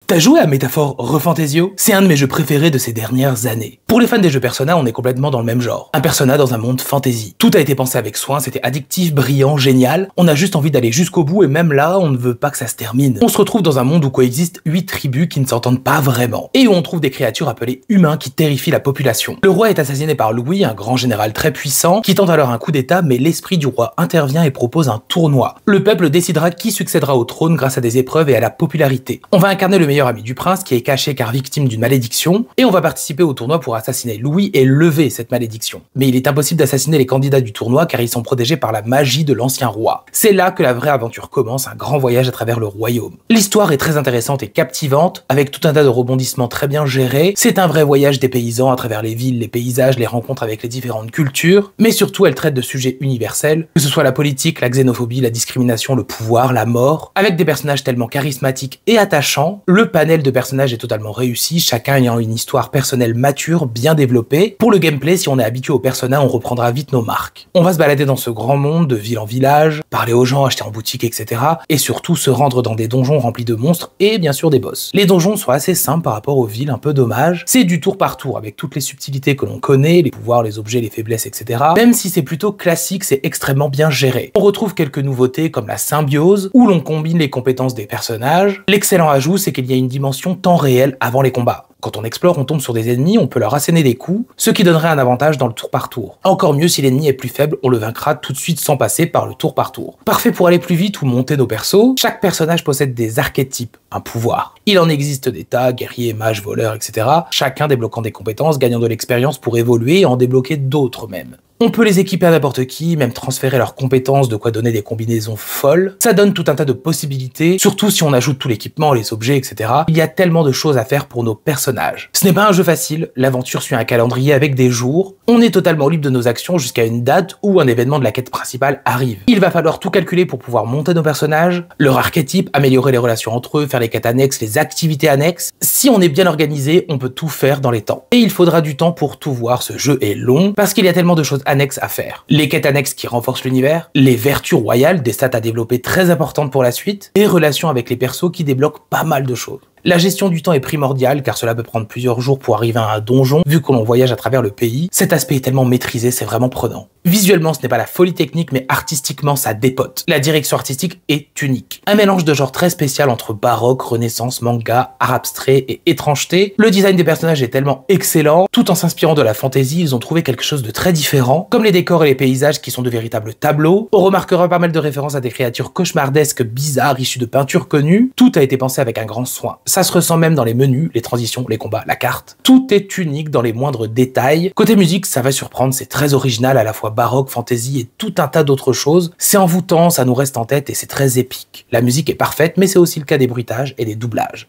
T'as joué à Métaphore Refantasio? C'est un de mes jeux préférés de ces dernières années. Pour les fans des jeux Persona, on est complètement dans le même genre. Un Persona dans un monde fantasy. Tout a été pensé avec soin, c'était addictif, brillant, génial. On a juste envie d'aller jusqu'au bout et même là, on ne veut pas que ça se termine. On se retrouve dans un monde où coexistent 8 tribus qui ne s'entendent pas vraiment. Et où on trouve des créatures appelées humains qui terrifient la population. Le roi est assassiné par Louis, un grand général très puissant, qui tente alors un coup d'état, mais l'esprit du roi intervient et propose un tournoi. Le peuple décidera qui succédera au trône grâce à des épreuves et à la popularité. On va incarner le meilleur ami du prince qui est caché car victime d'une malédiction, et on va participer au tournoi pour assassiner Louis et lever cette malédiction. Mais il est impossible d'assassiner les candidats du tournoi car ils sont protégés par la magie de l'ancien roi. C'est là que la vraie aventure commence, un grand voyage à travers le royaume. L'histoire est très intéressante et captivante, avec tout un tas de rebondissements très bien gérés. C'est un vrai voyage des paysans à travers les villes, les paysages, les rencontres avec les différentes cultures, mais surtout elle traite de sujets universels, que ce soit la politique, la xénophobie, la discrimination, le pouvoir, la mort, avec des personnages tellement charismatiques et attachants. Le panel de personnages est totalement réussi, chacun ayant une histoire personnelle mature, bien développée. Pour le gameplay, si on est habitué aux personnages, on reprendra vite nos marques. On va se balader dans ce grand monde, de ville en village, parler aux gens, acheter en boutique, etc. Et surtout se rendre dans des donjons remplis de monstres et bien sûr des boss. Les donjons sont assez simples par rapport aux villes, un peu dommage. C'est du tour par tour, avec toutes les subtilités que l'on connaît, les pouvoirs, les objets, les faiblesses, etc. Même si c'est plutôt classique, c'est extrêmement bien géré. On retrouve quelques nouveautés comme la symbiose, où l'on combine les compétences des personnages. L'excellent ajout, c'est qu'il y a une dimension temps réel avant les combats. Quand on explore, on tombe sur des ennemis, on peut leur asséner des coups, ce qui donnerait un avantage dans le tour par tour. Encore mieux si l'ennemi est plus faible, on le vaincra tout de suite sans passer par le tour par tour. Parfait pour aller plus vite ou monter nos persos, chaque personnage possède des archétypes, un pouvoir. Il en existe des tas, guerriers, mages, voleurs, etc. Chacun débloquant des compétences, gagnant de l'expérience pour évoluer et en débloquer d'autres même. On peut les équiper à n'importe qui, même transférer leurs compétences, de quoi donner des combinaisons folles. Ça donne tout un tas de possibilités, surtout si on ajoute tout l'équipement, les objets, etc. Il y a tellement de choses à faire pour nos personnages. Ce n'est pas un jeu facile, l'aventure suit un calendrier avec des jours. On est totalement libre de nos actions jusqu'à une date où un événement de la quête principale arrive. Il va falloir tout calculer pour pouvoir monter nos personnages, leur archétype, améliorer les relations entre eux, faire les quêtes annexes, les activités annexes. Si on est bien organisé, on peut tout faire dans les temps. Et il faudra du temps pour tout voir, ce jeu est long, parce qu'il y a tellement de choses annexes à faire. Les quêtes annexes qui renforcent l'univers, les vertus royales, des stats à développer très importantes pour la suite, et relations avec les persos qui débloquent pas mal de choses. La gestion du temps est primordiale car cela peut prendre plusieurs jours pour arriver à un donjon vu que l'on voyage à travers le pays. Cet aspect est tellement maîtrisé, c'est vraiment prenant. Visuellement, ce n'est pas la folie technique mais artistiquement ça dépote. La direction artistique est unique. Un mélange de genres très spécial entre baroque, renaissance, manga, art abstrait et étrangeté. Le design des personnages est tellement excellent. Tout en s'inspirant de la fantasy, ils ont trouvé quelque chose de très différent. Comme les décors et les paysages qui sont de véritables tableaux. On remarquera pas mal de références à des créatures cauchemardesques, bizarres, issues de peintures connues. Tout a été pensé avec un grand soin. Ça se ressent même dans les menus, les transitions, les combats, la carte. Tout est unique dans les moindres détails. Côté musique, ça va surprendre, c'est très original, à la fois baroque, fantasy et tout un tas d'autres choses. C'est envoûtant, ça nous reste en tête et c'est très épique. La musique est parfaite, mais c'est aussi le cas des bruitages et des doublages.